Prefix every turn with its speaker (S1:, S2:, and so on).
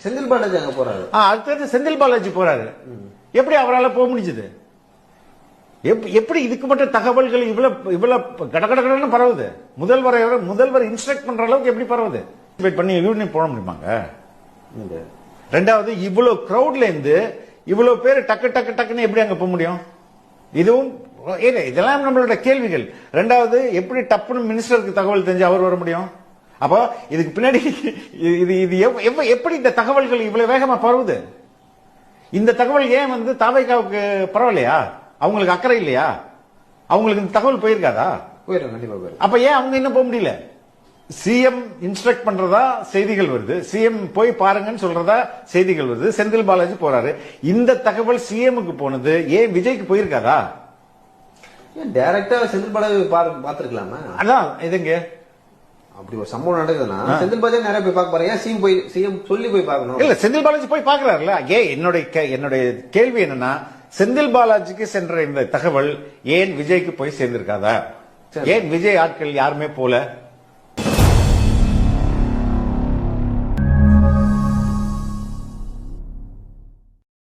S1: செந்தில் பாலாஜி அங்க போறாரு.
S2: அடுத்தது செந்தில் பாலாஜி போறாரு. எப்படி அவரால் போக முடிஞ்சது? எப்படி இதுக்கு மட்டும் தகவல்கள் இவ்வளவு கடகடன்னு பரவுது? முதல்வர் இன்ஸ்ட்ரக்ட் பண்ற அளவுக்கு எப்படி பரவுது? பண்ணி யூனியன் போட முடியுமாங்க? ரெண்டாவது, இவ்வளவு கிரௌட்ல இருந்து இவ்வளவு பேர் டக்குன்னு எப்படி அங்க போக முடியும்? இதுவும் இதெல்லாம் நம்மளோட கேள்விகள். ரெண்டாவது, எப்படி டப்புன்னு மினிஸ்டருக்கு தகவல் தெரிஞ்சு அவர் வர முடியும்? அப்போ இதுக்கு பின்னாடி இது எப்படி இந்த தகவல்கள் இவ்வளவு வேகமா பரவுது? இந்த தகவல் ஏன் தாவேகாவுக்கு பரவலையா? அவங்களுக்கு அக்கறை இல்லையா? அவங்களுக்கு இந்த தகவல் போயிருக்காதா? அப்ப ஏன் அவங்க இன்னும் போக முடியல? சிஎம் இன்ஸ்ட்ரக்ட் பண்றதா செய்திகள் வருது, சிஎம் போய் பாருங்கன்னு சொல்றதா செய்திகள் வருது. செந்தில் பாலாஜி போறாரு. இந்த தகவல் சிஎம்க்கு போனது ஏன் விஜய்க்கு போயிருக்காதா?
S1: டைரக்டா செந்தில் பாலாஜி பாத்துருக்கலாமா?
S2: அதான் இதுங்க
S1: அப்படி ஒரு சம்பவம் நடக்குதுன்னா செந்தில் பாலாஜி நிறைய போய் பார்க்க போறேன். சிஎம் சொல்லி போய் பார்க்கணும்.
S2: இல்ல, செந்தில் பாலாஜி போய் பாக்குறாருல்ல. என்னுடைய கேள்வி என்னன்னா, செந்தில் பாலாஜிக்கு சென்ற இந்த தகவல் ஏன் விஜய்க்கு போய் சேர்ந்திருக்காதா? ஏன் விஜய் ஆட்கள் யாருமே போல?